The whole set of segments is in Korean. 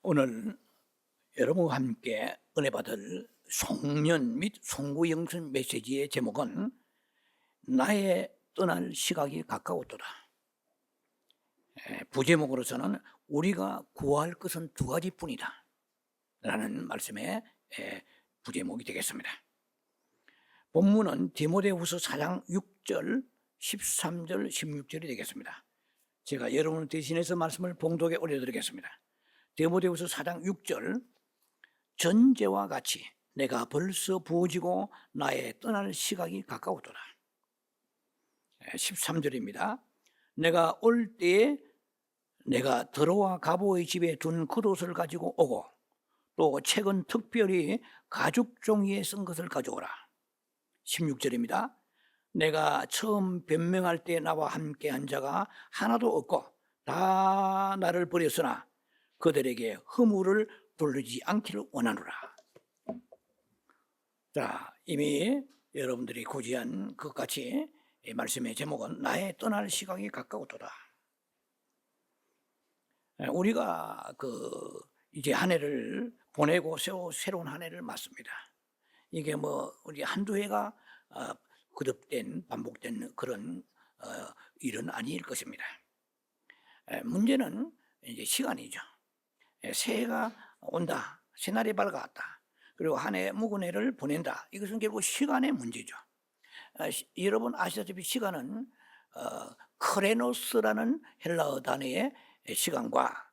오늘 여러분과 함께 은혜 받을 송년 및 송구 영성 메시지의 제목은 나의 떠날 시각이 가까웠도다. 부제목으로서는 우리가 구할 것은 두 가지뿐이다 라는 말씀의 부제목이 되겠습니다. 본문은 디모데후서 4장 6절, 13절, 16절이 되겠습니다. 제가 여러분을 대신해서 말씀을 봉독에 올려드리겠습니다. 디모데후서 4장 6절, 전제와 같이 내가 벌써 부어지고 나의 떠날 시각이 가까웠도다. 13절입니다. 내가 올 때에 내가 들어와 가보의 집에 둔 겉옷을 가지고 오고 또 책은 특별히 가죽 종이에 쓴 것을 가져오라. 16절입니다. 내가 처음 변명할 때 나와 함께 한 자가 하나도 없고 다 나를 버렸으나 그들에게 허물을 돌리지 않기를 원하노라. 자, 이미 여러분들이 고지한 것 같이 이 말씀의 제목은 나의 떠날 시각이 가까웠도다. 우리가 이제 한 해를 보내고 새로운 한 해를 맞습니다. 이게 우리 한두 해가 거듭된 반복된 그런 일은 아닐 것입니다. 문제는 이제 시간이죠. 새해가 온다, 새날이 밝아왔다, 그리고 한 해 묵은 해를 보낸다. 이것은 결국 시간의 문제죠. 여러분 아시다시피 시간은 크레노스라는 헬라어 단어의 시간과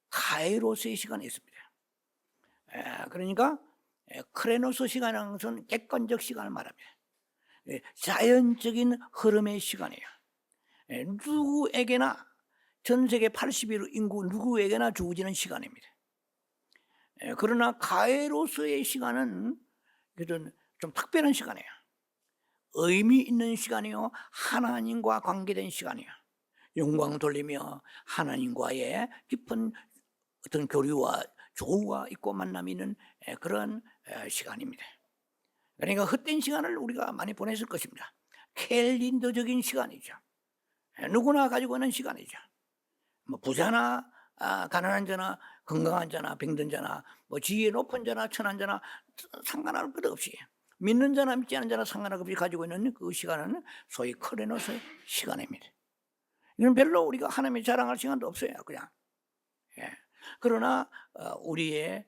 카이로스의 시간이 있습니다. 그러니까 크레노스 시간은 것은 객관적 시간을 말합니다. 자연적인 흐름의 시간이에요. 누구에게나 전 세계 80일 인구 누구에게나 주어지는 시간입니다. 그러나 카이로스의 시간은 좀 특별한 시간이에요. 의미 있는 시간이요, 하나님과 관계된 시간이에요. 영광 돌리며 하나님과의 깊은 어떤 교류와 조우가 있고 만남이 있는 그런 시간입니다. 그러니까 헛된 시간을 우리가 많이 보냈을 것입니다. 캘린더적인 시간이죠. 누구나 가지고 있는 시간이죠. 부자나 가난한 자나 건강한 자나 병든 자나 지혜 높은 자나 천한 자나 상관할 것 없이, 믿는 자나 믿지 않는 자나 상관할 것 없이 가지고 있는 그 시간은 소위 크레노스의 시간입니다. 이건 별로 우리가 하나님의 자랑할 시간도 없어요. 그냥. 그러나 우리의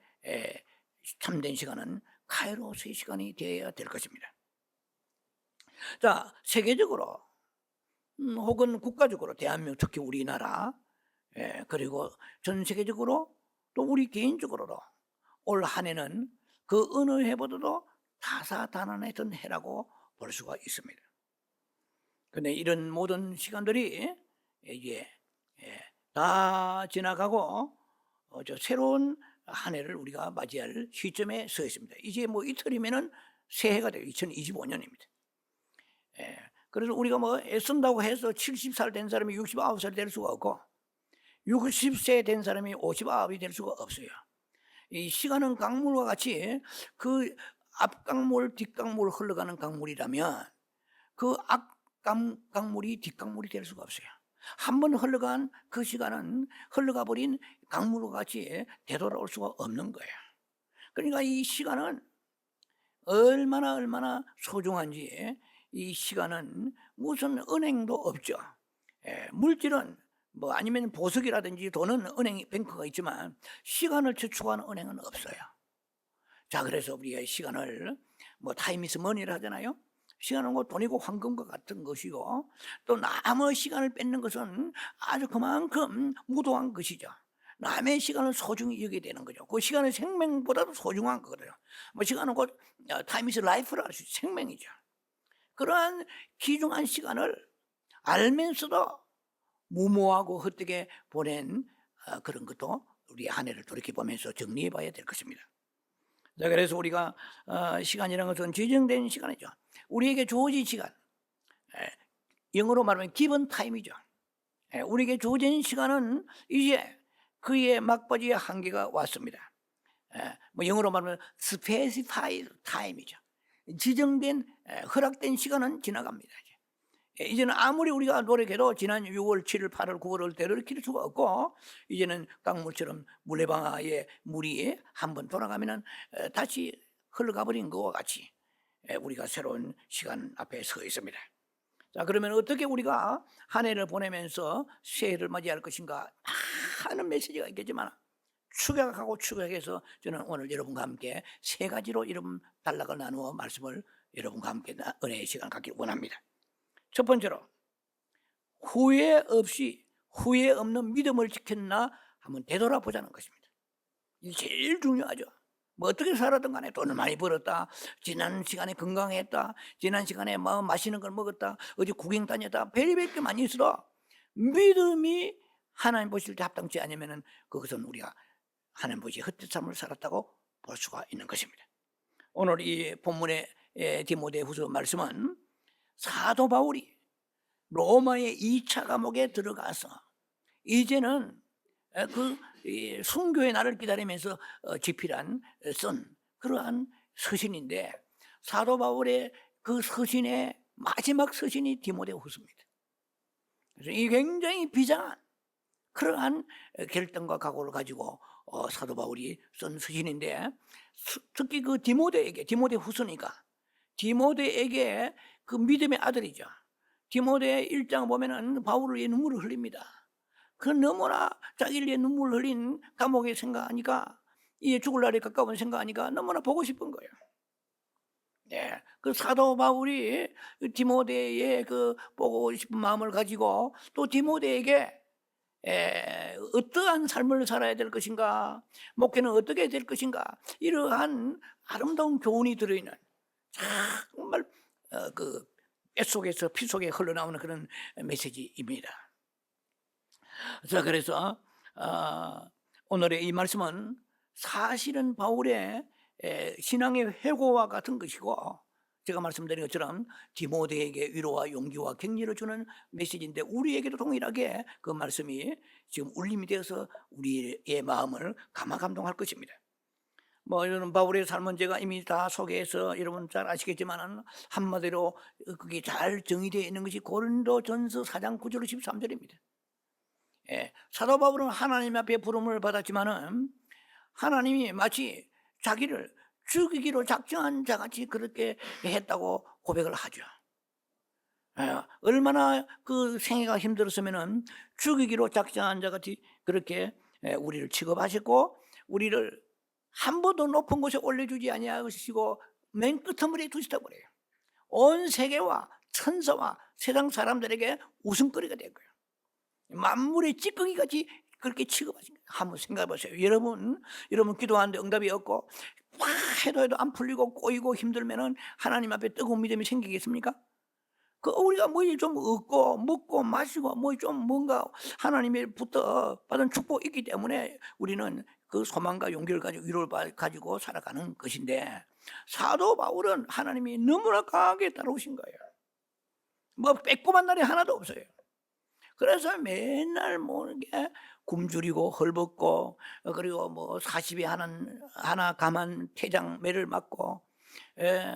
참된 시간은 카이로스의 시간이 되어야 될 것입니다. 자, 세계적으로 혹은 국가적으로 대한민국, 특히 우리나라, 그리고 전 세계적으로 또 우리 개인적으로도 올 한 해는 그 어느 해보다도 다사다난했던 해라고 볼 수가 있습니다. 그런데 이런 모든 시간들이 이제 다 지나가고 새로운 한 해를 우리가 맞이할 시점에 서 있습니다. 이제 이틀이면은 새해가 되고 2025년입니다. 그래서 우리가 애쓴다고 해서 70살 된 사람이 69살 될 수가 없고 60세 된 사람이 59이 될 수가 없어요. 이 시간은 강물과 같이 그 앞강물, 뒷강물 흘러가는 강물이라면 그 앞강물이 뒷강물이 될 수가 없어요. 한번 흘러간 그 시간은 흘러가 버린 강물과 같이 되돌아올 수가 없는 거예요. 그러니까 이 시간은 얼마나 소중한지, 이 시간은 무슨 은행도 없죠. 물질은 아니면 보석이라든지 돈은 은행, 뱅크가 있지만 시간을 저축하는 은행은 없어요. 자, 그래서 우리가 시간을 타임 이즈 머니를 하잖아요. 시간은 돈이고 황금과 같은 것이고, 또 남의 시간을 뺏는 것은 아주 그만큼 무도한 것이죠. 남의 시간을 소중히 여기게 되는 거죠. 그 시간은 생명보다도 소중한 거거든요. 시간은 곧 타임 이즈 라이프라 할 수 있죠. 생명이죠. 그러한 귀중한 시간을 알면서도 무모하고 헛되게 보낸 그런 것도 우리 한 해를 돌이켜보면서 정리해 봐야 될 것입니다. 자, 그래서 우리가 시간이라는 것은 지정된 시간이죠. 우리에게 주어진 시간, 영어로 말하면 given time이죠. 우리에게 주어진 시간은 이제 그의 막바지의 한계가 왔습니다. 영어로 말하면 specified time이죠. 지정된 허락된 시간은 지나갑니다. 이제는 아무리 우리가 노력해도 지난 6월, 7월, 8월, 9월을 되돌이킬 수가 없고, 이제는 강물처럼 물레방아에 물이 한번 돌아가면은 다시 흘러가 버린 것과 같이 우리가 새로운 시간 앞에 서 있습니다. 자, 그러면 어떻게 우리가 한 해를 보내면서 새해를 맞이할 것인가 하는 메시지가 있겠지만, 축약하고 축약해서 저는 오늘 여러분과 함께 세 가지로 이런 단락을 나누어 말씀을 여러분과 함께 은혜의 시간을 갖기를 원합니다. 첫 번째로, 후회 없는 믿음을 지켰나 한번 되돌아보자는 것입니다. 이게 제일 중요하죠. 뭐 어떻게 살았든 간에 돈을 많이 벌었다, 지난 시간에 건강했다, 지난 시간에 뭐 맛있는 걸 먹었다, 어디 구경 다녔다, 별의별 게 많이 있어도 믿음이 하나님 보실 때 합당치 않으면 그것은 우리가 하나님 보시 헛된 삶을 살았다고 볼 수가 있는 것입니다. 오늘 이 본문의 디모데후서 말씀은 사도 바울이 로마의 2차 감옥에 들어가서 이제는 그 순교의 날을 기다리면서 집필한 쓴 그러한 서신인데, 사도 바울의 그 서신의 마지막 서신이 디모데후서입니다. 그래서 이 굉장히 비장한 그러한 결단과 각오를 가지고 사도 바울이 쓴 서신인데, 특히 그 디모데후서니까 디모데에게 그 믿음의 아들이죠. 디모데 1장 보면은 바울을 위해 눈물을 흘립니다. 그 너무나 자기를 위해 눈물을 흘린 감옥에 생각하니까, 이 죽을 날이 가까운 생각하니까 너무나 보고 싶은 거예요. 네, 그 사도 바울이 디모데의 그 보고 싶은 마음을 가지고 또 디모데에게 어떠한 삶을 살아야 될 것인가, 목회는 어떻게 될 것인가, 이러한 아름다운 교훈이 들어있는 정말 그 뱃속에서 피 속에 흘러나오는 그런 메시지입니다. 자, 그래서 오늘의 이 말씀은 사실은 바울의 신앙의 회고와 같은 것이고, 제가 말씀드린 것처럼 디모데에게 위로와 용기와 격려를 주는 메시지인데, 우리에게도 동일하게 그 말씀이 지금 울림이 되어서 우리의 마음을 감화감동할 것입니다. 뭐 이런 바울의 삶은 제가 이미 다 소개해서 여러분 잘 아시겠지만, 한마디로 그게 잘 정의되어 있는 것이 고린도전서 4장 9절 13절입니다. 사도 바울은 하나님 앞에 부름을 받았지만은 하나님이 마치 자기를 죽이기로 작정한 자같이 그렇게 했다고 고백을 하죠. 얼마나 그 생애가 힘들었으면은 죽이기로 작정한 자같이 그렇게 우리를 취급하셨고, 우리를 한 번도 높은 곳에 올려주지 아니하시고 맨 끄트머리에 두시다고 그래요. 온 세계와 천사와 세상 사람들에게 웃음거리가 된 거예요. 만물의 찌꺼기같이 그렇게 취급하신 거예요. 한번 생각해 보세요. 여러분 기도하는데 응답이 없고 막 해도 안 풀리고 꼬이고 힘들면은 하나님 앞에 뜨거운 믿음이 생기겠습니까? 그 우리가 뭐 좀 얻고 먹고 마시고 뭐 좀 뭔가 하나님의부터 받은 축복이 있기 때문에 우리는 그 소망과 용기를 가지고 위로를 가지고 살아가는 것인데, 사도 바울은 하나님이 너무나 강하게 따라오신 거예요. 뭐 빼꼼한 날이 하나도 없어요. 그래서 맨날 뭐 이게 굶주리고 헐벗고, 그리고 뭐 40에 하나 감한 태장 매를 맞고,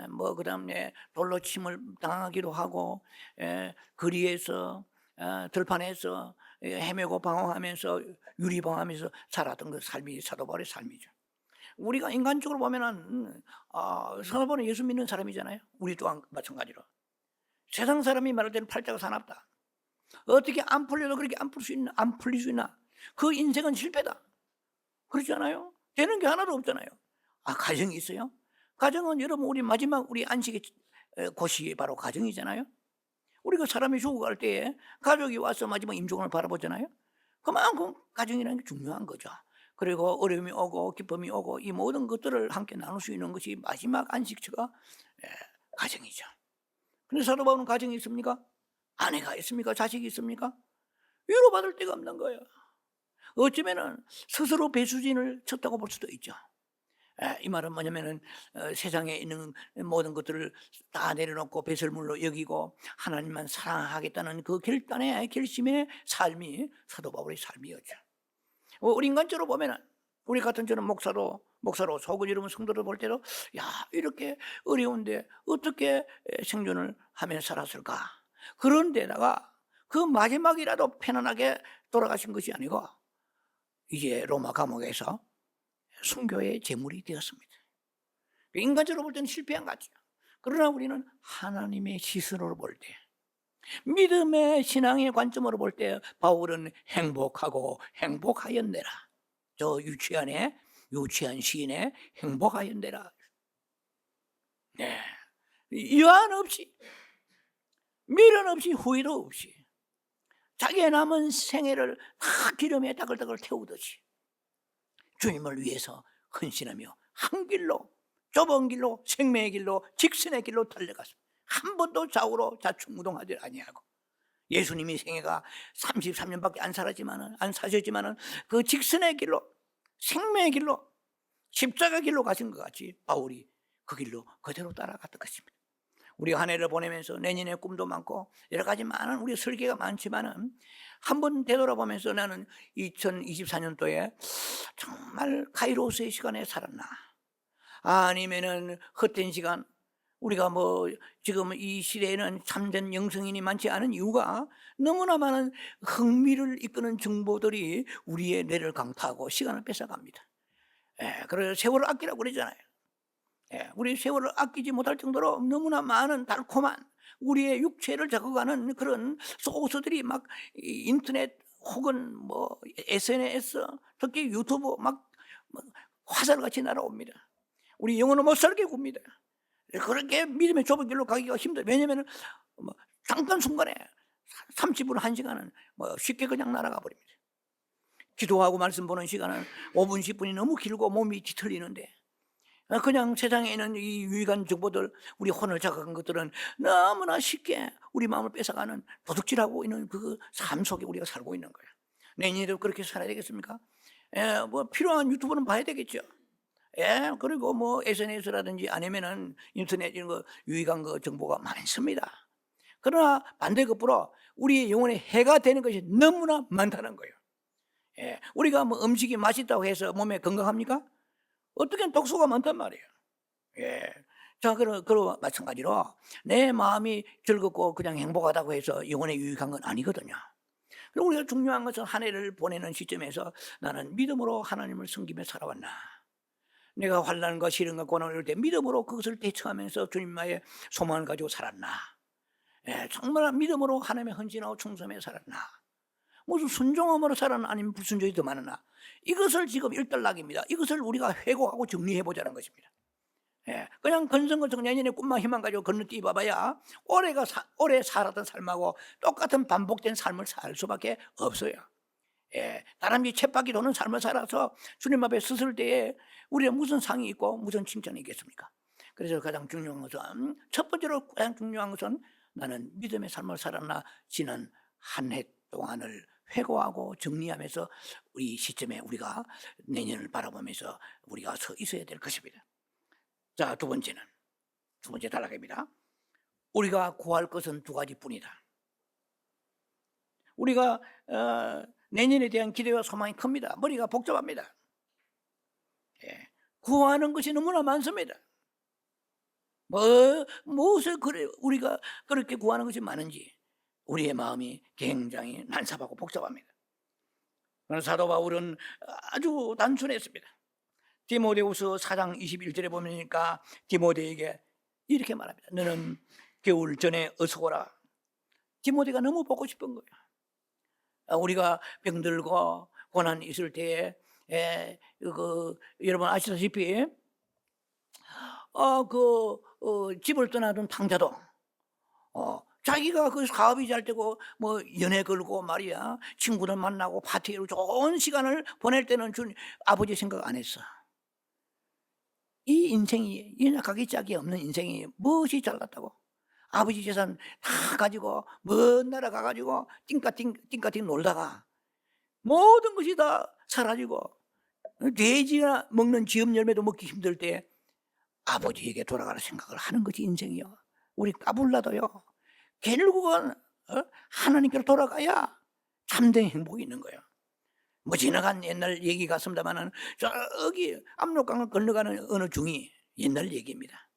뭐 그다음에 돌로 침을 당하기도 하고, 거리에서 들판에서 헤매고 방황하면서 유리방황하면서 살았던 그 삶이 사도 바울의 삶이죠. 우리가 인간적으로 보면은 사도 바울은 예수 믿는 사람이잖아요. 우리 또한 마찬가지로 세상 사람이 말할 때는 팔자가 사납다, 어떻게 안 풀려도 그렇게 안 풀릴 수 있나, 그 인생은 실패다, 그렇지 않아요? 되는 게 하나도 없잖아요. 가정이 있어요. 가정은 여러분 우리 마지막 우리 안식의 곳이 바로 가정이잖아요. 우리가 사람이 죽어갈 때에 가족이 와서 마지막 임종을 바라보잖아요. 그만큼 가정이라는 게 중요한 거죠. 그리고 어려움이 오고 기쁨이 오고 이 모든 것들을 함께 나눌 수 있는 것이 마지막 안식처가 가정이죠. 근데 사도 바울은 가정이 있습니까? 아내가 있습니까? 자식이 있습니까? 위로받을 데가 없는 거예요. 어쩌면은 스스로 배수진을 쳤다고 볼 수도 있죠. 이 말은 뭐냐면은 세상에 있는 모든 것들을 다 내려놓고 배설물로 여기고 하나님만 사랑하겠다는 그 결심의 삶이 사도 바울의 삶이었죠. 우리 인간적으로 보면은 우리 같은 저는 목사로 속을 이루는 성도를 볼 때도 이렇게 어려운데 어떻게 생존을 하며 살았을까? 그런데다가 그 마지막이라도 편안하게 돌아가신 것이 아니고 이제 로마 감옥에서 순교의 제물이 되었습니다. 인간적으로 볼 때는 실패한 거죠. 그러나 우리는 하나님의 시선으로 볼 때, 믿음의 신앙의 관점으로 볼 때 바울은 행복하고 행복하였네라. 저 유치한 시인의 행복하였네라. 네. 여한 없이, 미련 없이, 후회도 없이 자기의 남은 생애를 다 기름에 따글따글 태우듯이 주님을 위해서 헌신하며 한 길로, 좁은 길로, 생명의 길로, 직선의 길로 달려갔습니다. 한 번도 좌우로 좌충우동하지 아니하고, 예수님이 생애가 33년밖에 안 사셨지만은 그 직선의 길로, 생명의 길로, 십자가 길로 가신 것 같이 바울이 그 길로 그대로 따라갔던 것입니다. 우리 한 해를 보내면서 내년에 꿈도 많고 여러 가지 많은 우리 설계가 많지만은 한번 되돌아보면서 나는 2024년도에 정말 카이로스의 시간에 살았나, 아니면은 헛된 시간, 우리가 뭐 지금 이 시대에는 참된 영성인이 많지 않은 이유가 너무나 많은 흥미를 이끄는 정보들이 우리의 뇌를 강타하고 시간을 뺏어갑니다. 그래서 세월을 아끼라고 그러잖아요. 우리 세월을 아끼지 못할 정도로 너무나 많은 달콤한 우리의 육체를 잡아가는 그런 소스들이 막 인터넷 혹은 뭐 SNS, 특히 유튜브 막 화살같이 날아옵니다. 우리 영혼은 못 살게 굽니다. 그렇게 믿음의 좁은 길로 가기가 힘들어요. 왜냐하면 잠깐 순간에 30분, 1시간은 쉽게 그냥 날아가 버립니다. 기도하고 말씀 보는 시간은 5분, 10분이 너무 길고 몸이 뒤틀리는데, 그냥 세상에 있는 이 유익한 정보들, 우리 혼을 자극한 것들은 너무나 쉽게 우리 마음을 뺏어가는 도둑질하고 있는 그 삶 속에 우리가 살고 있는 거예요. 내년에도 그렇게 살아야 되겠습니까? 뭐 필요한 유튜브는 봐야 되겠죠. 그리고 뭐 SNS라든지 아니면은 인터넷 이런 거 유익한 거 정보가 많습니다. 그러나 반대급부로 우리의 영혼에 해가 되는 것이 너무나 많다는 거예요. 우리가 뭐 음식이 맛있다고 해서 몸에 건강합니까? 어떻게 독소가 많단 말이에요. 자, 그런 마찬가지로 내 마음이 즐겁고 그냥 행복하다고 해서 영혼에 유익한 건 아니거든요. 그리고 우리가 중요한 것은 한 해를 보내는 시점에서 나는 믿음으로 하나님을 섬기며 살아왔나, 내가 환난과 시련과 고난을 이럴 때 믿음으로 그것을 대처하면서 주님과의 소망을 가지고 살았나, 정말 믿음으로 하나님의 헌신하고 충성하며 살았나, 무슨 순종함으로 살았나, 아니면 불순종이 더 많았나, 이것을 지금 일단락입니다. 이것을 우리가 회고하고 정리해보자는 것입니다. 그냥 건성건성 내년에 꿈만 희망 가지고 건너뛰어 봐봐야 오래 살았던 삶하고 똑같은 반복된 삶을 살 수밖에 없어요. 다람쥐 쳇바퀴 도는 삶을 살아서 주님 앞에 섰을 때에 우리가 무슨 상이 있고 무슨 칭찬이 있겠습니까? 그래서 가장 중요한 것은, 첫 번째로 가장 중요한 것은 나는 믿음의 삶을 살았나, 지난 한 해 동안을 회고하고 정리하면서 우리 시점에 우리가 내년을 바라보면서 우리가 서 있어야 될 것입니다. 자, 두 번째 단락입니다. 우리가 구할 것은 두 가지뿐이다. 우리가 내년에 대한 기대와 소망이 큽니다. 머리가 복잡합니다. 구하는 것이 너무나 많습니다. 무엇을 우리가 그렇게 구하는 것이 많은지 우리의 마음이 굉장히 난삽하고 복잡합니다. 그러나 사도 바울은 아주 단순했습니다. 디모데후서 4장 21절에 보니까 디모데에게 이렇게 말합니다. 너는 겨울 전에 어서 오라. 디모데가 너무 보고 싶은 거예요. 우리가 병들고 고난 있을 때에 여러분 아시다시피 집을 떠나던 탕자도 자기가 그 사업이 잘 되고 뭐 연애 걸고 말이야, 친구들 만나고 파티로 좋은 시간을 보낼 때는 아버지 생각 안 했어. 이 인생이, 연약하기 짝이 없는 인생이 무엇이 잘났다고? 아버지 재산 다 가지고 먼 나라 가가지고 띵까띵 놀다가 모든 것이 다 사라지고 돼지가 먹는 지업 열매도 먹기 힘들 때 아버지에게 돌아가는 생각을 하는 것이 인생이요. 우리 까불라도요, 결국은 하나님께로 돌아가야 참된 행복이 있는 거예요. 뭐 지나간 옛날 얘기 같습니다만은 저기 압록강을 건너가는 어느 중이 옛날 얘기입니다.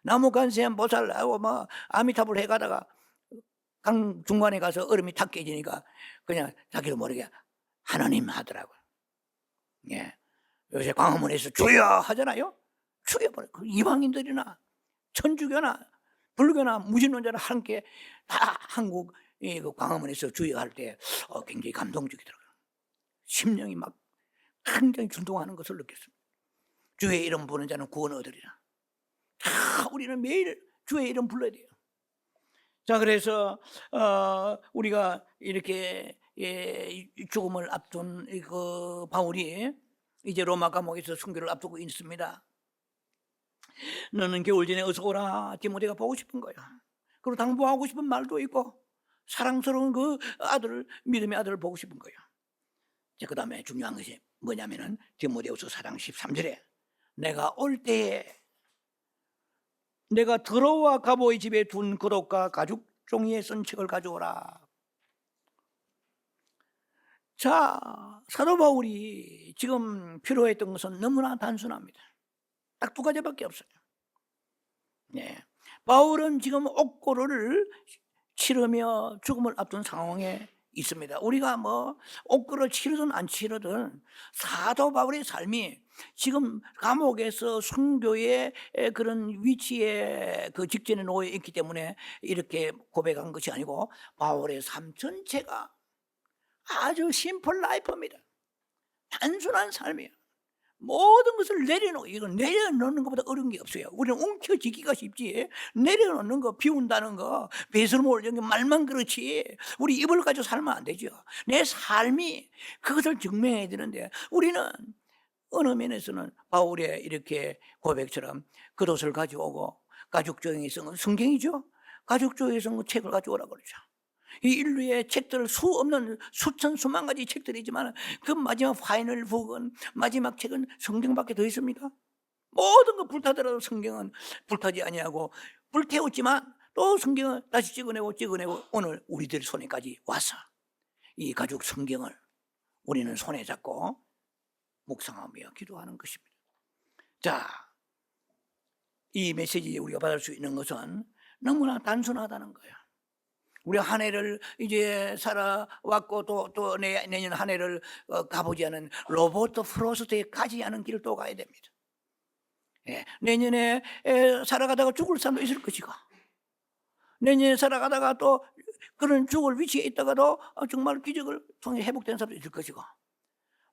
나무관세 보살하고 뭐 아미타불 해가다가 강 중간에 가서 얼음이 탁 깨지니까 그냥 자기도 모르게 하나님 하더라고요. 예. 요새 광화문에서 주여 하잖아요. 주여. 그 이방인들이나 천주교나 불교나 무신론자나 함께 다 한국 그 광화문에서 주여 할 때 굉장히 감동적이더라고요. 심령이 막 굉장히 준동하는 것을 느꼈습니다. 주의 이름 부르는 자는 구원 얻으리라. 우리는 매일 주의 이름 불러야 돼요. 자, 그래서 우리가 이렇게 죽음을 앞둔 그 바울이 이제 로마 감옥에서 순교를 앞두고 있습니다. 너는 겨울 전에 어서 오라. 디모데가 보고 싶은 거야. 그리고 당부하고 싶은 말도 있고 사랑스러운 그 아들을, 믿음의 아들을 보고 싶은 거예요. 그 다음에 중요한 것이 뭐냐면은 디모데후서 4장 13절에 내가 올 때에 내가 더러와 가보의 집에 둔 그릇과 가죽 종이에 쓴 책을 가져오라. 자, 사도 바울이 지금 필요했던 것은 너무나 단순합니다. 딱 두 가지밖에 없어요. 네. 바울은 지금 옥고를 치르며 죽음을 앞둔 상황에 있습니다. 우리가 뭐 옥고를 치르든 안 치르든 사도 바울의 삶이 지금 감옥에서 순교의 그런 위치에 그 직전에 놓여 있기 때문에 이렇게 고백한 것이 아니고 바울의 삶 전체가 아주 심플 라이프입니다. 단순한 삶이에요. 모든 것을 내려놓고, 이건 내려놓는 것보다 어려운 게 없어요. 우리는 움켜쥐기가 쉽지, 내려놓는 거, 비운다는 거, 배설물 올리는 게 말만 그렇지 우리 입을 가지고 살면 안 되죠. 내 삶이 그것을 증명해야 되는데 우리는 어느 면에서는 바울의 이렇게 고백처럼 겉옷을 가져오고 가죽종이에 쓴 성경이죠. 가죽종이에 쓴 책을 가져오라고 그러죠. 이 인류의 책들 수 없는 수천 수만 가지 책들이지만 그 마지막 파이널 북은, 마지막 책은 성경밖에 더 있습니까? 모든 거 불타더라도 성경은 불타지 아니하고 불태웠지만 또 성경을 다시 찍어내고 오늘 우리들 손에까지 와서 이 가죽 성경을 우리는 손에 잡고 묵상하며 기도하는 것입니다. 자, 이 메시지 우리가 받을 수 있는 것은 너무나 단순하다는 거예요. 우리 한 해를 이제 살아왔고 또 내년 한 해를 가보지 않은 로버트 프로스트에 가지 않은 길을 또 가야 됩니다. 예, 내년에 살아가다가 죽을 사람도 있을 것이고, 내년에 살아가다가 또 그런 죽을 위치에 있다가도 정말 기적을 통해 회복된 사람도 있을 것이고,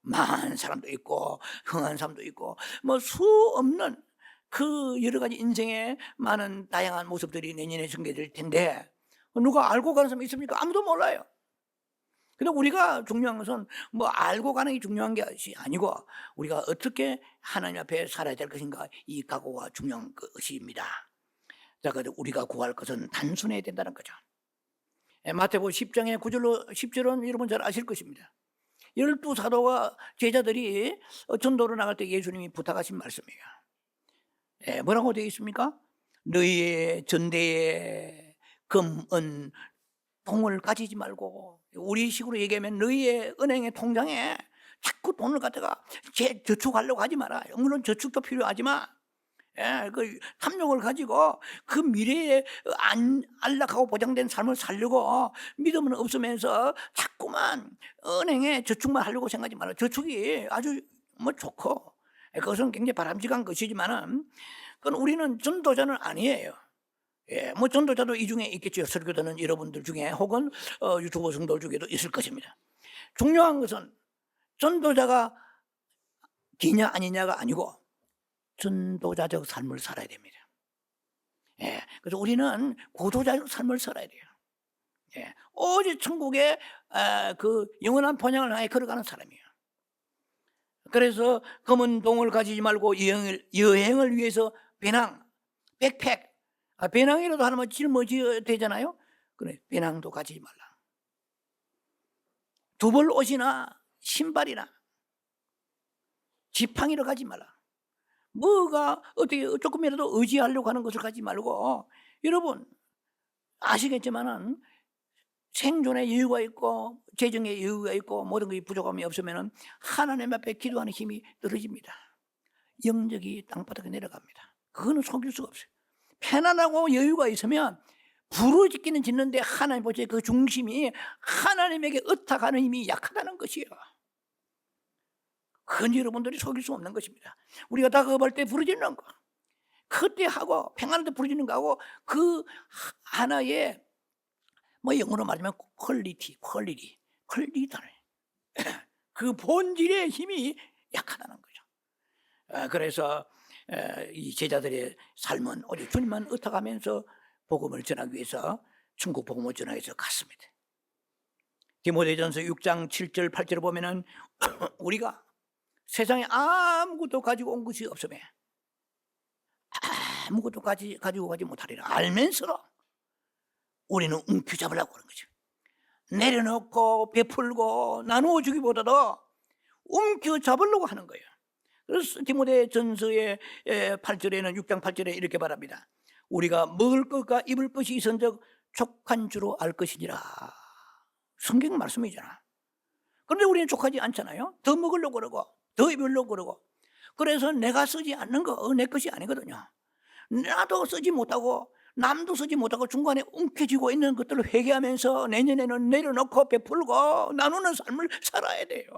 망한 사람도 있고 흥한 사람도 있고 뭐 수 없는 그 여러 가지 인생의 많은 다양한 모습들이 내년에 전개될 텐데 누가 알고 가는 사람이 있습니까? 아무도 몰라요. 근데 우리가 중요한 것은 뭐 알고 가는 게 중요한 게 아니고 우리가 어떻게 하나님 앞에 살아야 될 것인가, 이 각오가 중요한 것입니다. 자, 그래서 우리가 구할 것은 단순해야 된다는 거죠. 마태복음 10장의 9절로 10절은 여러분 잘 아실 것입니다. 12사도와 제자들이 전도로 나갈 때 예수님이 부탁하신 말씀이에요. 뭐라고 되어 있습니까? 너희의 전대에 금, 은, 돈을 가지지 말고, 우리식으로 얘기하면 너희의 은행의 통장에 자꾸 돈을 갖다가 저축하려고 하지 마라. 물론 저축도 필요하지만 그 탐욕을 가지고 그 미래에 안락하고 보장된 삶을 살려고 믿음은 없으면서 자꾸만 은행에 저축만 하려고 생각하지 마라. 저축이 아주 뭐 좋고 그것은 굉장히 바람직한 것이지만은 그건 우리는 전도자는 아니에요. 뭐 전도자도 이 중에 있겠죠. 설교자는 여러분들 중에 혹은 유튜브 성도들 중에도 있을 것입니다. 중요한 것은 전도자가 기냐 아니냐가 아니고 전도자적 삶을 살아야 됩니다. 그래서 우리는 고도자적 삶을 살아야 돼요. 오직 천국의 그 영원한 본향을 향해 걸어가는 사람이에요. 그래서 검은 동을 가지지 말고 여행을 위해서 배낭, 백팩, 배낭이라도 하나만 짊어져야 되잖아요. 그래, 배낭도 가지지 말라. 두 벌 옷이나 신발이나 지팡이를 가지 말라. 뭐가 어떻게 조금이라도 의지하려고 하는 것을 가지 말고, 여러분 아시겠지만은 생존의 여유가 있고 재정의 여유가 있고 모든 것이 부족함이 없으면 하나님 앞에 기도하는 힘이 떨어집니다. 영적이 땅바닥에 내려갑니다. 그거는 속일 수가 없어요. 편안하고 여유가 있으면 부르짖기는 짓는데 하나님 보시에 그 중심이 하나님에게 의탁하는 힘이 약하다는 것이에요. 그건 여러분들이 속일 수 없는 것입니다. 우리가 다급할 때 부르짖는 거, 그때 하고 평안할 때 부르짖는 거하고 그 하나의 뭐 영어로 말하면 퀄리티 그 본질의 힘이 약하다는 거죠. 그래서 이 제자들의 삶은 오직 주님만 의탁하면서 복음을 전하기 위해서 천국 복음을 전하기 위해서 갔습니다. 디모데전서 6장 7절 8절을 보면은 우리가 세상에 아무것도 가지고 온 것이 없으며 아무것도 가지고 가지 못하리라 알면서 우리는 움켜잡으려고 하는 거죠. 내려놓고 베풀고 나누어 주기보다도 움켜잡으려고 하는 거예요. 그래서 디모데전서의 8절에는 6장 8절에 이렇게 말합니다. 우리가 먹을 것과 입을 것이 있은즉 족한 줄로 알 것이니라. 성경 말씀이잖아. 그런데 우리는 족하지 않잖아요. 더 먹으려고 그러고 더 입으려고 그러고. 그래서 내가 쓰지 않는 거 내 것이 아니거든요. 나도 쓰지 못하고 남도 쓰지 못하고 중간에 움켜쥐고 있는 것들을 회개하면서 내년에는 내려놓고 베풀고 나누는 삶을 살아야 돼요.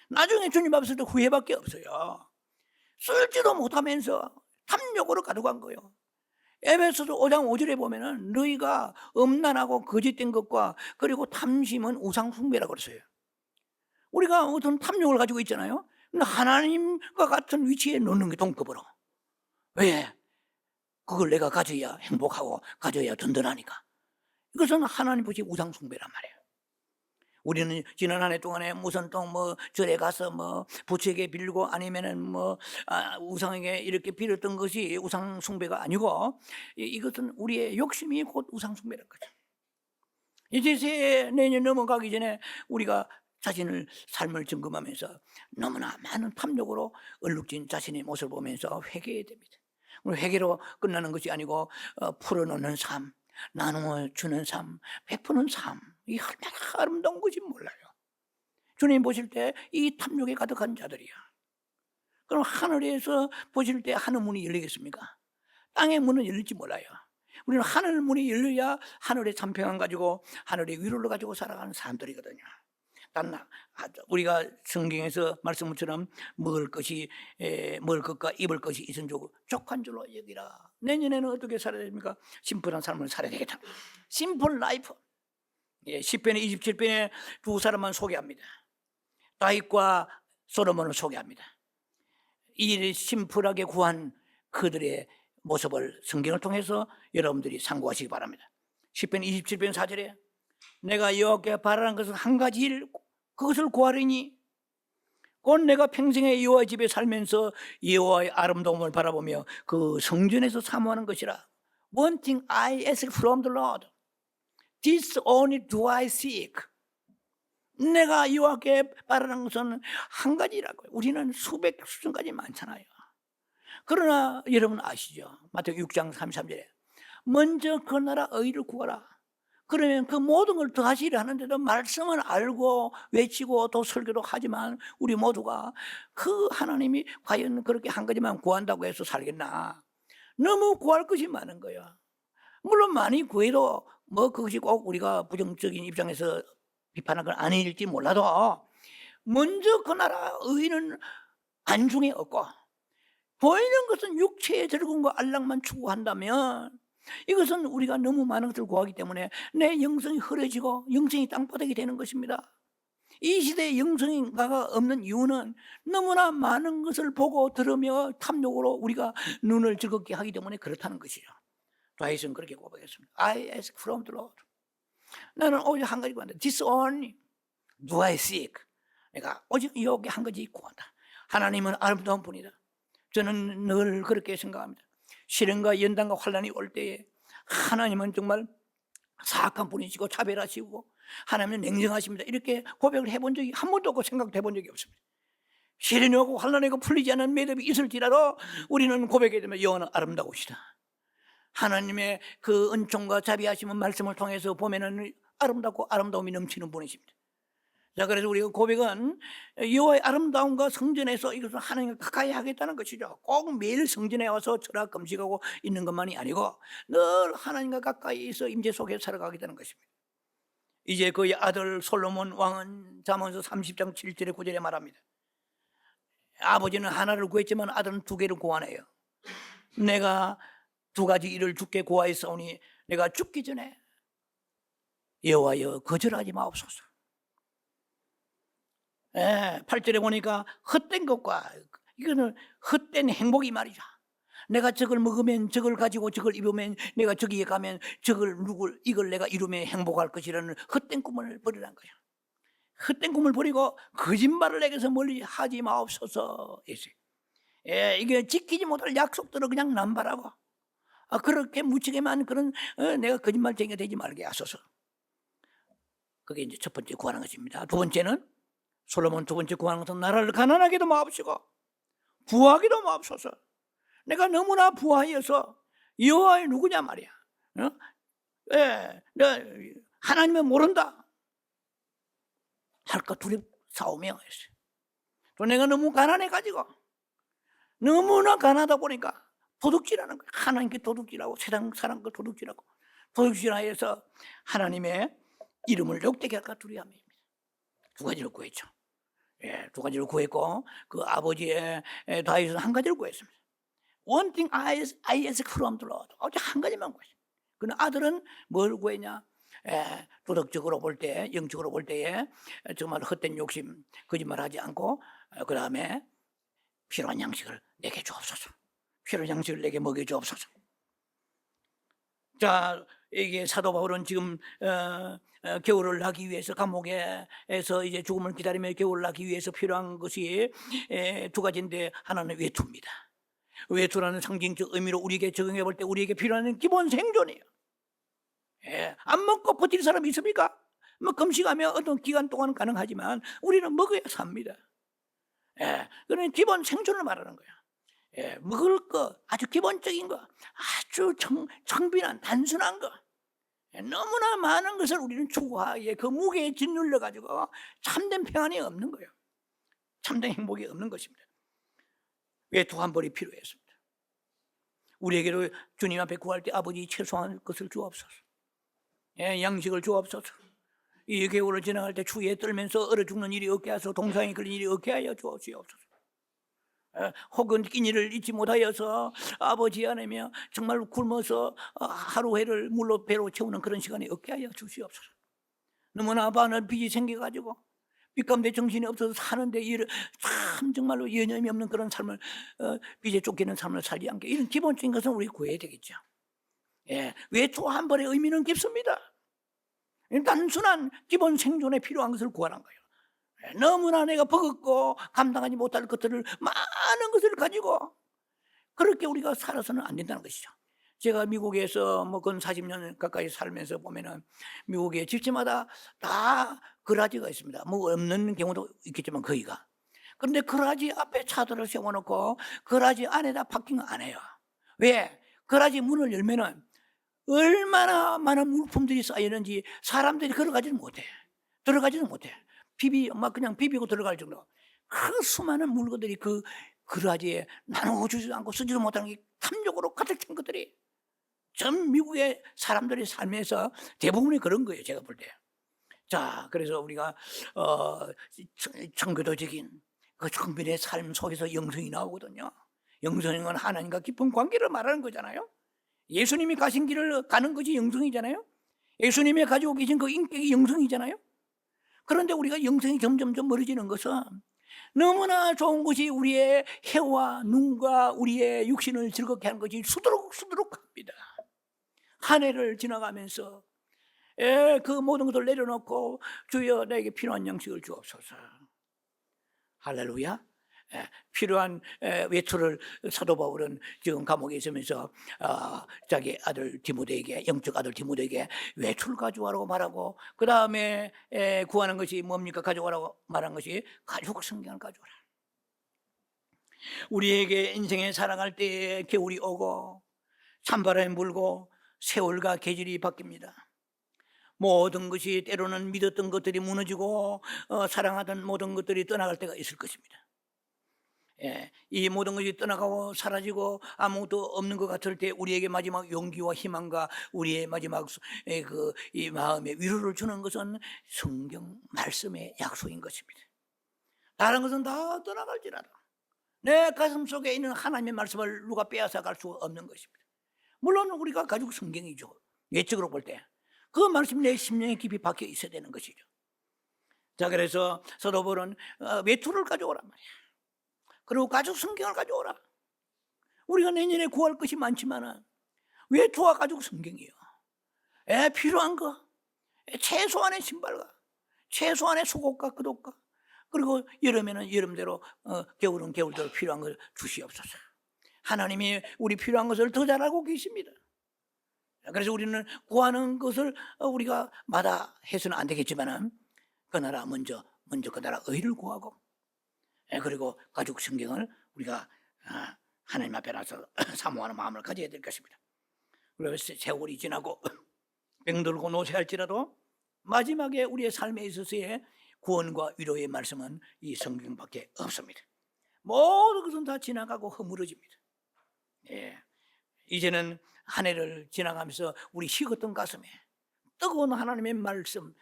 나중에 주님 앞에 설 때 후회밖에 없어요. 쓸지도 못하면서 탐욕으로 가져간 거예요. 에베소서 5장 5절에 보면은 너희가 음란하고 거짓된 것과 그리고 탐심은 우상 숭배라고 그랬어요. 우리가 어떤 탐욕을 가지고 있잖아요. 근데 하나님과 같은 위치에 놓는 게 동급으로. 왜? 그걸 내가 가져야 행복하고 가져야 든든하니까. 이것은 하나님 보시 우상 숭배란 말이에요. 우리는 지난 한 해 동안에 무슨 또 뭐 절에 가서 뭐 부처에게 빌고 아니면은 뭐 우상에게 이렇게 빌었던 것이 우상 숭배가 아니고 이것은 우리의 욕심이 곧 우상 숭배라는 거죠. 이제 내년 넘어가기 전에 우리가 자신을 삶을 점검하면서 너무나 많은 탐욕으로 얼룩진 자신의 모습을 보면서 회개해야 됩니다. 회개로 끝나는 것이 아니고 풀어놓는 삶, 나누어 주는 삶, 베푸는 삶, 이 얼마나 아름다운 것인지 몰라요. 주님 보실 때 이 탐욕에 가득한 자들이야. 그럼 하늘에서 보실 때 하늘 문이 열리겠습니까? 땅의 문은 열릴지 몰라요. 우리는 하늘 문이 열려야 하늘의 참평안 가지고 하늘의 위로를 가지고 살아가는 사람들이거든요. 우리가 성경에서 말씀처럼 먹을 것과 입을 것이 있은 줄 족한 줄로 여기라. 내년에는 어떻게 살아야 됩니까? 심플한 삶을 살아야 되겠다. 심플 라이프. 시편의 27편에 두 사람만 소개합니다. 다윗과 솔로몬을 소개합니다. 이 심플하게 구한 그들의 모습을 성경을 통해서 여러분들이 참고하시기 바랍니다. 시편 27편 4절에 내가 여호와께 바라는 것은 한 가지 일 그것을 구하리니 곧 내가 평생에 여호와 집에 살면서 여호와의 아름다움을 바라보며 그 성전에서 사모하는 것이라. One thing I ask from the Lord, this only do I seek. 내가 여호와께 바라는 것은 한 가지라고요. 우리는 수천 가지 많잖아요. 그러나 여러분 아시죠? 마태복음 6장 33절에 먼저 그 나라 의를 구하라. 그러면 그 모든 걸 더하시려 하는데도 말씀을 알고 외치고 또 설교도 하지만 우리 모두가 그 하나님이 과연 그렇게 한 가지만 구한다고 해서 살겠나? 너무 구할 것이 많은 거예요. 물론 많이 구해도 뭐 그것이 꼭 우리가 부정적인 입장에서 비판한 건 아닐지 몰라도 먼저 그 나라 의는 안중에 없고 보이는 것은 육체의 즐거움과 안락만 추구한다면 이것은 우리가 너무 많은 것을 구하기 때문에 내 영성이 흐려지고 영성이 땅바닥이 되는 것입니다. 이 시대에 영성인가가 없는 이유는 너무나 많은 것을 보고 들으며 탐욕으로 우리가 눈을 즐겁게 하기 때문에 그렇다는 것이죠. 다윗은 그렇게 고백했습니다. I ask from the Lord. 나는 오직 한 가지 구한다. This only do I seek. 내가 오직 여기 한 가지 구한다. 하나님은 아름다운 분이다. 저는 늘 그렇게 생각합니다. 시련과 연단과 환난이 올 때에 하나님은 정말 사악한 분이시고 차별하시고 하나님은 냉정하십니다. 이렇게 고백을 해본 적이 한 번도 없고 생각도 해본 적이 없습니다. 시련이 오고 환난이 오고 풀리지 않은 매듭이 있을지라도 우리는 고백해야 되면 여호와는 아름다우시다. 하나님의 그 은총과 자비하심은 말씀을 통해서 보면은 아름답고 아름다움이 넘치는 분이십니다. 자, 그래서 우리가 고백은 여호와의 아름다움과 성전에서 이것을 하나님과 가까이 하겠다는 것이죠. 꼭 매일 성전에 와서 철학 금식하고 있는 것만이 아니고 늘 하나님과 가까이 있어 임재 속에 살아가겠다는 것입니다. 이제 그의 아들 솔로몬 왕은 잠언서 30장 7절에 9절에 말합니다. 아버지는 하나를 구했지만 아들은 두 개를 구하네요. 내가 두 가지 일을 주께 구하였사오니 내가 죽기 전에 여호와여 거절하지 마옵소서. 8절에 보니까 헛된 것과, 이거는 헛된 행복이 말이죠. 내가 저걸 먹으면, 저걸 가지고 저걸 입으면, 내가 저기에 가면 이걸 내가 이루면 행복할 것이라는 헛된 꿈을 버리라는 거죠. 헛된 꿈을 버리고 거짓말을 내게서 멀리 하지 마옵소서. 이게 지키지 못할 약속들을 그냥 남발하고, 그렇게 무책임한 그런 내가 거짓말쟁이가 되지 말게 하소서. 그게 이제 첫 번째 구하는 것입니다. 두 번째는, 솔로몬 두 번째 구하는 것은 나라를 가난하게도 마옵시고 부하게도 마옵소서. 내가 너무나 부하여서 여호와의 누구냐 말이야. 하나님은 모른다 할까 두렵사오며 했어요. 또 내가 너무 가난해가지고, 너무나 가난하다 보니까 도둑질하는 거예요. 하나님께 도둑질하고 세상 사람과 도둑질하고 도둑질하여서 하나님의 이름을 욕되게 할까 두려움입니다. 두 가지를 구했죠. 두 가지를 구했고, 그 아버지의 다윗은 한 가지를 구했습니다. One thing I ask from the Lord. 오직 한 가지만 구했습니다. 그는 아들은 뭘 구했냐? 도덕적으로 볼 때, 영적으로 볼 때에 정말 헛된 욕심, 거짓말하지 않고, 그 다음에 필요한 양식을 내게 주옵소서. 필요한 양식을 내게 먹여 주옵소서. 자, 이게 사도 바울은 지금 겨울을 나기 위해서, 감옥에서 이제 죽음을 기다리며 겨울을 나기 위해서 필요한 것이 두 가지인데, 하나는 외투입니다. 외투라는 상징적 의미로 우리에게 적용해 볼 때 우리에게 필요한 기본 생존이에요. 안 먹고 버틸 사람이 있습니까? 뭐 금식하며 어떤 기간 동안은 가능하지만 우리는 먹어야 삽니다. 그러니 기본 생존을 말하는 거예요. 먹을 거, 아주 기본적인 거, 아주 청빈한 단순한 거, 너무나 많은 것을 우리는 추구하기에 그 무게에 짓눌려 가지고 참된 평안이 없는 거예요. 참된 행복이 없는 것입니다. 외투 한 벌이 필요했습니다. 우리에게도 주님 앞에 구할 때 아버지 최소한 것을 주옵소서. 양식을 주옵소서. 이 겨울을 지나갈 때 추위에 떨면서 얼어 죽는 일이 없게 하소서. 동상에 걸린 일이 없게 하여 주옵소서. 혹은 끼니를 잊지 못하여서 아버지 안에며 정말 굶어서 하루 해를 물로 배로 채우는 그런 시간이 없게 하여 주시옵소서. 너무나 많은 빚이 생겨가지고 빚 가운데 정신이 없어서 사는데 참 정말로 여념이 없는 그런 삶을, 빚에 쫓기는 삶을 살지 않게, 이런 기본적인 것은 우리 구해야 되겠죠. 외투 한 벌의 의미는 깊습니다. 단순한 기본 생존에 필요한 것을 구하는 거예요. 너무나 내가 버겁고 감당하지 못할 것들을, 많은 것을 가지고 그렇게 우리가 살아서는 안 된다는 것이죠. 제가 미국에서 뭐 근 40년 가까이 살면서 보면은 미국의 집집마다 다 그라지가 있습니다. 뭐 없는 경우도 있겠지만 거의가. 그런데 그라지 앞에 차들을 세워놓고 그라지 안에다 파킹 안 해요. 왜? 그라지 문을 열면은 얼마나 많은 물품들이 쌓이는지 사람들이 들어가지는 못해. 막 그냥 비비고 들어갈 정도. 그 수많은 물건들이 그 그라지에 나누어주지도 않고 쓰지도 못하는 게 탐욕으로 가득 찬 것들이 전 미국의 사람들의 삶에서 대부분이 그런 거예요, 제가 볼 때. 자, 그래서 우리가 청교도적인 그 청빈의 삶 속에서 영성이 나오거든요. 영성은 하나님과 깊은 관계를 말하는 거잖아요. 예수님이 가신 길을 가는 것이 영성이잖아요. 예수님이 가지고 계신 그 인격이 영성이잖아요. 그런데 우리가 영성이 점점 멀어지는 것은 너무나 좋은 것이 우리의 혀와 눈과 우리의 육신을 즐겁게 하는 것이 수두룩합니다. 한 해를 지나가면서 그 모든 것을 내려놓고 주여 나에게 필요한 양식을 주옵소서. 할렐루야. 필요한 외투를 사도 바울은 지금 감옥에 있으면서 자기 아들 디모데에게, 영적 아들 디모데에게 외투를 가져와라고 말하고, 그 다음에 구하는 것이 뭡니까? 가져와라고 말한 것이 가죽 성경을 가져와라. 우리에게 인생에 살아갈 때에 겨울이 오고 찬바람이 불고 세월과 계절이 바뀝니다. 모든 것이 때로는 믿었던 것들이 무너지고 사랑하던 모든 것들이 떠나갈 때가 있을 것입니다. 예, 이 모든 것이 떠나가고 사라지고 아무것도 없는 것 같을 때 우리에게 마지막 용기와 희망과 우리의 마지막 이 마음의 위로를 주는 것은 성경 말씀의 약속인 것입니다. 다른 것은 다 떠나갈지라도 내 가슴 속에 있는 하나님의 말씀을 누가 빼앗아 갈 수 없는 것입니다. 물론 우리가 가지고 성경이죠. 외적으로 볼 때 그 말씀이 내 심령에 깊이 박혀 있어야 되는 것이죠. 자, 그래서 사도 바울은 외투를 가져오란 말이야. 그리고 가죽 성경을 가져오라. 우리가 내년에 구할 것이 많지만 외투와 가죽 성경이요. 필요한 거, 최소한의 신발과 최소한의 속옷과 겉옷과, 그리고 여름에는 여름대로 겨울은 겨울대로 필요한 걸 주시옵소서. 하나님이 우리 필요한 것을 더 잘 알고 계십니다. 그래서 우리는 구하는 것을 우리가 마다 해서는 안 되겠지만 그 나라 먼저 그 나라 의를 구하고, 그리고 가죽 성경을 우리가 하나님 앞에 나서 사모하는 마음을 가져야 될 것입니다. 그래서 세월이 지나고 병들고 노쇠할지라도 마지막에 우리의 삶에 있어서의 구원과 위로의 말씀은 이 성경밖에 없습니다. 모든 것은 다 지나가고 허물어집니다. 이제는 한 해를 지나가면서 우리 식었던 가슴에 뜨거운 하나님의 말씀,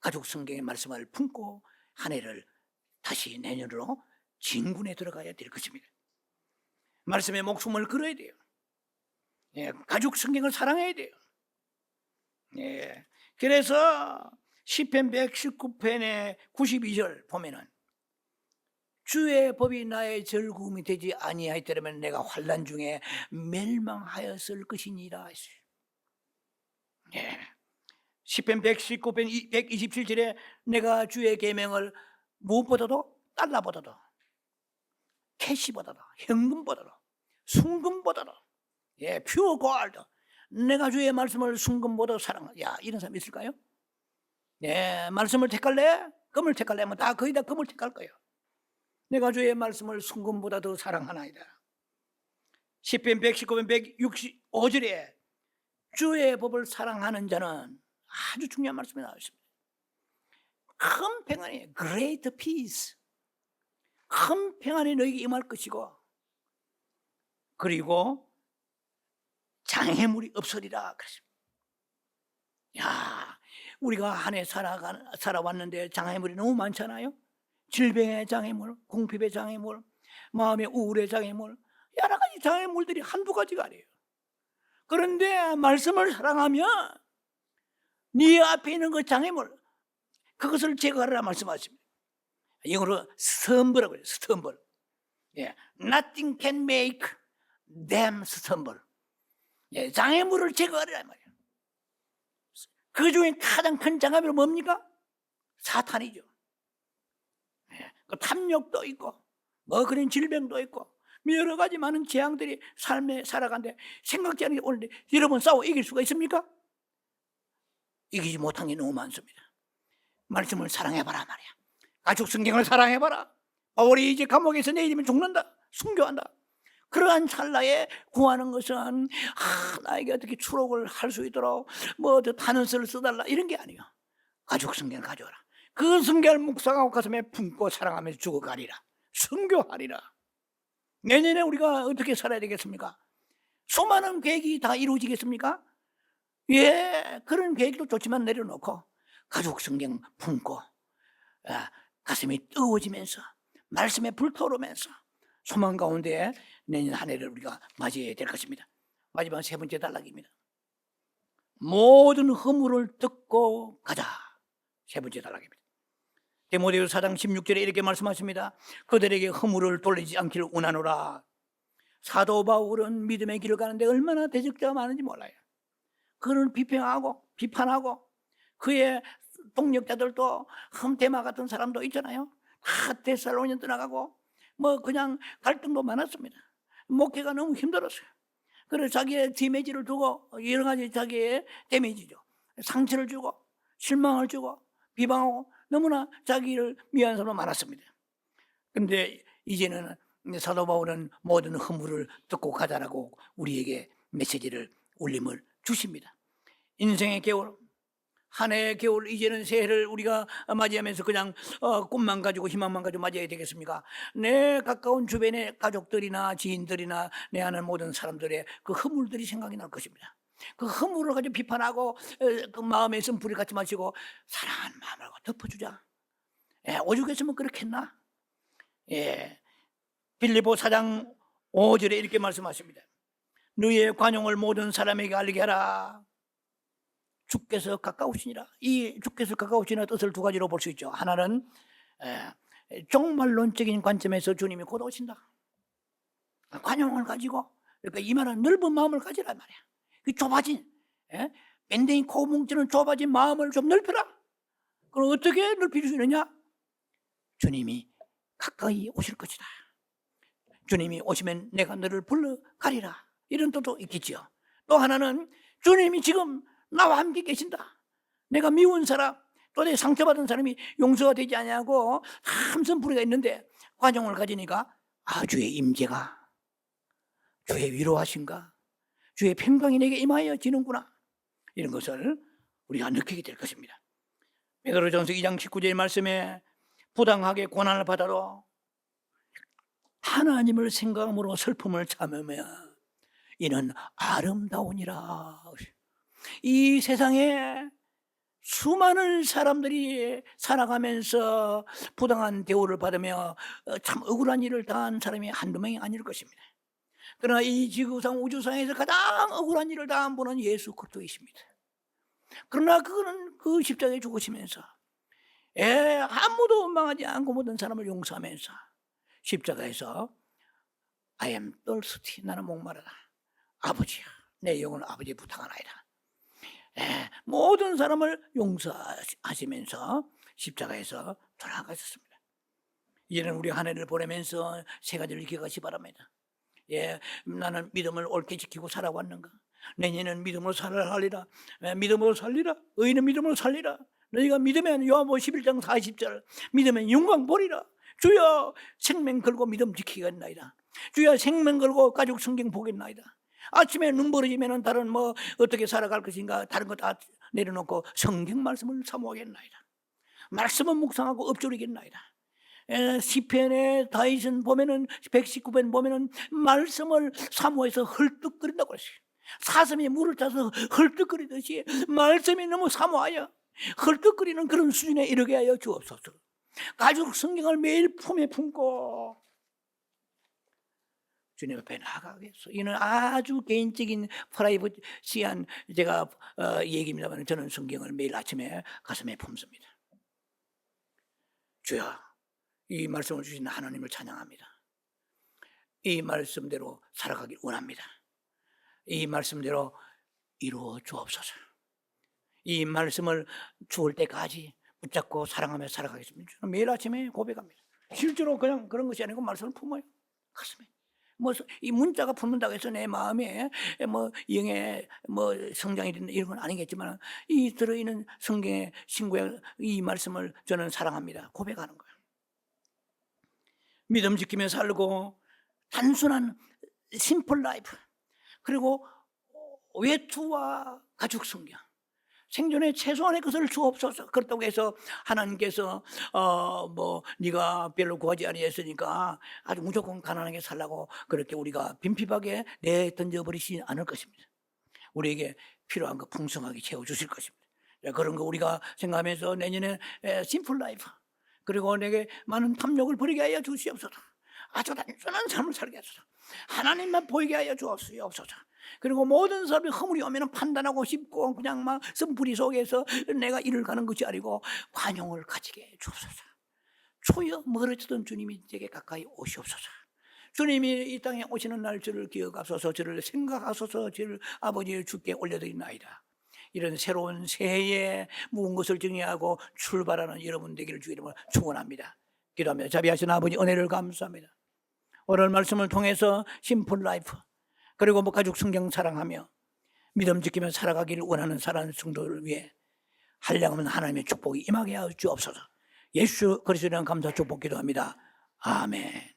가죽 성경의 말씀을 품고 한 해를 다시 내년으로 진군에 들어가야 될 것입니다. 말씀의 목숨을 걸어야 돼요. 가죽 성경을 사랑해야 돼요. 그래서 시편 119편의 92절 보면은 주의 법이 나의 즐거움이 되지 아니하였더라면 내가 환난 중에 멸망하였을 것이니라. 시편 119편 127절에 내가 주의 계명을 무엇보다도 달러보다도 캐시보다도 현금보다도 순금보다도 퓨어 골드, 내가 주의 말씀을 순금보다 사랑한다. 야, 이런 사람 있을까요? 말씀을 택할래? 금을 택할래? 하면 다 거의 다 금을 택할 거예요. 내가 주의 말씀을 순금보다 더 사랑하나이다. 시편 119편 165절에 주의 법을 사랑하는 자는 아주 중요한 말씀이 나와 있습니다. 큰 평안이, great peace, 큰 평안이 너에게 임할 것이고, 그리고 장애물이 없으리라 그랬습니다. 야, 우리가 한 해 살아왔는데 장애물이 너무 많잖아요. 질병의 장애물, 궁핍의 장애물, 마음의 우울의 장애물, 여러 가지 장애물들이 한두 가지가 아니에요. 그런데 말씀을 사랑하면 네 앞에 있는 그 장애물, 그것을 제거하라 말씀하십니다. 영어로 stumble, stumble. Nothing can make them stumble. 장애물을 제거하라 말이에요. 그 중에 가장 큰 장애물은 뭡니까? 사탄이죠. 탐욕도 있고, 그런 질병도 있고, 여러 가지 많은 재앙들이 삶에 살아가는데 생각지 않은 게 오는데 여러분 싸워 이길 수가 있습니까? 이기지 못한 게 너무 많습니다. 말씀을 사랑해봐라 말이야. 가죽 성경을 사랑해봐라. 바울이 이제 감옥에서 내일이면 죽는다, 순교한다. 그러한 찰나에 구하는 것은 나에게 어떻게 추록을 할 수 있도록 단어를 써달라 이런 게 아니에요. 가죽 성경을 가져와라. 그 성경을 묵상하고 가슴에 품고 사랑하면서 죽어가리라, 순교하리라. 내년에 우리가 어떻게 살아야 되겠습니까? 수많은 계획이 다 이루어지겠습니까? 그런 계획도 좋지만 내려놓고 가죽 성경 품고 가슴이 뜨거워지면서 말씀에 불타오르면서 소망 가운데 내년 한 해를 우리가 맞이해야 될 것입니다. 마지막 세 번째 단락입니다. 모든 허물을 뜯고 가자. 세 번째 단락입니다. 디모데후서 4장 16절에 이렇게 말씀하십니다. 그들에게 허물을 돌리지 않기를 원하노라. 사도 바울은 믿음의 길을 가는데 얼마나 대적자가 많은지 몰라요. 그를 비판하고 그의 동력자들도 흠테마 같은 사람도 있잖아요. 다 데살로니가 떠나가고 그냥 갈등도 많았습니다. 목회가 너무 힘들었어요. 그래서 자기의 데미지를 두고 여러 가지 자기의 데미지죠. 상처를 주고 실망을 주고 비방하고 너무나 자기를 미워하는 사람도 많았습니다. 그런데 이제는 사도 바울은 모든 허물을 뜯고 가자라고 우리에게 메시지를 울림을 주십니다. 인생의 겨울 한 해 겨울, 이제는 새해를 우리가 맞이하면서 그냥 꿈만 가지고 희망만 가지고 맞이해야 되겠습니까? 내 가까운 주변의 가족들이나 지인들이나 내 아는 모든 사람들의 그 허물들이 생각이 날 것입니다. 그 허물을 가지고 비판하고 그 마음에 있으면 불을 갖지 마시고 사랑하는 마음을 덮어주자. 예, 오죽했으면 그렇게 했나? 예, 빌립보 4장 5절에 이렇게 말씀하십니다. 너희의 관용을 모든 사람에게 알리게 하라. 주께서 가까우시니라. 이 주께서 가까우시니라 뜻을 두 가지로 볼 수 있죠. 하나는 종말론적인 관점에서 주님이 곧 오신다. 관용을 가지고, 그러니까 이 말은 넓은 마음을 가지란 말이야. 그 좁아진, 밴댕이 코 뭉치는 좁아진 마음을 좀 넓혀라. 그럼 어떻게 넓힐 수 있느냐? 주님이 가까이 오실 것이다. 주님이 오시면 내가 너를 불러가리라. 이런 뜻도 있겠지요. 또 하나는 주님이 지금 나와 함께 계신다. 내가 미운 사람, 또 내 상처받은 사람이 용서가 되지 아니하고 참선 불의가 있는데 관용을 가지니까 주의 임재가, 주의 위로하신가, 주의 평강이 내게 임하여지는구나. 이런 것을 우리가 느끼게 될 것입니다. 베드로전서 2장 19절 말씀에 부당하게 고난을 받아도 하나님을 생각함으로 슬픔을 참으며 이는 아름다우니라. 이 세상에 수많은 사람들이 살아가면서 부당한 대우를 받으며 참 억울한 일을 당한 사람이 한두 명이 아닐 것입니다. 그러나 이 지구상 우주상에서 가장 억울한 일을 당한 분은 예수 그리스도이십니다. 그러나 그는 그 십자가에 죽으시면서 아무도 원망하지 않고 모든 사람을 용서하면서 십자가에서 I am thirsty, 나는 목마르다. 아버지야, 내 영혼을 아버지에 부탁하나이다. 모든 사람을 용서하시면서 십자가에서 돌아가셨습니다. 이제는 우리 한 해를 보내면서 세 가지를 기억하시 바랍니다. 나는 믿음을 옳게 지키고 살아왔는가? 내년에는 믿음으로 살아가리라. 믿음으로 살리라. 의인은 믿음으로 살리라. 너희가 믿으면 요한복음 11장 40절 믿으면 영광 보리라. 주여 생명 걸고 믿음 지키겠나이다. 주여 생명 걸고 가족 성경 보겠나이다. 아침에 눈 벌어지면 다른 어떻게 살아갈 것인가 다른 거 다 내려놓고 성경 말씀을 사모하겠나이다. 말씀은 묵상하고 엎조리겠나이다. 시편의 다윗은 보면은 119편 보면은 말씀을 사모해서 헐떡거린다고 그랬어요. 사슴이 물을 타서 헐떡거리듯이 말씀이 너무 사모하여 헐떡거리는 그런 수준에 이르게 하여 주옵소서. 가족 성경을 매일 품에 품고 주님 앞에 나가겠소. 이는 아주 개인적인 프라이버시한 제가 얘기입니다만 저는 성경을 매일 아침에 가슴에 품습니다. 주여, 이 말씀을 주신 하나님을 찬양합니다. 이 말씀대로 살아가길 원합니다. 이 말씀대로 이루어 주옵소서. 이 말씀을 죽을 때까지 붙잡고 사랑하며 살아가겠습니다. 저는 매일 아침에 고백합니다. 실제로 그냥 그런 것이 아니고 말씀을 품어요. 가슴에. 이 문자가 품는다고 해서 내 마음에 영의 성장이 된다 이런 건 아니겠지만 이 들어있는 성경의 신구약 이 말씀을 저는 사랑합니다. 고백하는 거예요. 믿음 지키며 살고 단순한 심플 라이프, 그리고 외투와 가족 성경, 생존의 최소한의 것을 주옵소서. 그렇다고 해서 하나님께서 네가 별로 구하지 아니했으니까 아주 무조건 가난하게 살라고 그렇게 우리가 빈핍하게 던져버리지 않을 것입니다. 우리에게 필요한 거 풍성하게 채워주실 것입니다. 그런 거 우리가 생각하면서 내년에 심플 라이프, 그리고 내게 많은 탐욕을 버리게 하여 주시옵소서. 아주 단순한 삶을 살게 하소서. 하나님만 보이게 하여 주옵소서. 그리고 모든 사람이 허물이 오면 판단하고 싶고 그냥 막 쓴뿌리 속에서 내가 일을 가는 것이 아니고 관용을 가지게 해 주옵소서. 주여, 멀어지던 주님이 제게 가까이 오시옵소서. 주님이 이 땅에 오시는 날 저를 기억하소서, 저를 생각하소서, 저를 아버지 주께 올려드리나이다. 이런 새로운 새해에 무언 것을 정의하고 출발하는 여러분 되기를 주의 이름으로 축원합니다. 기도하며 자비하신 아버지 은혜를 감사합니다. 오늘 말씀을 통해서 심플 라이프, 그리고 가족 성경 사랑하며 믿음 지키며 살아가기를 원하는 사랑하는 성도를 위해 한량없는 하나님의 축복이 임하게 하여 주옵소서. 예수 그리스도의 감사 축복 기도합니다. 아멘.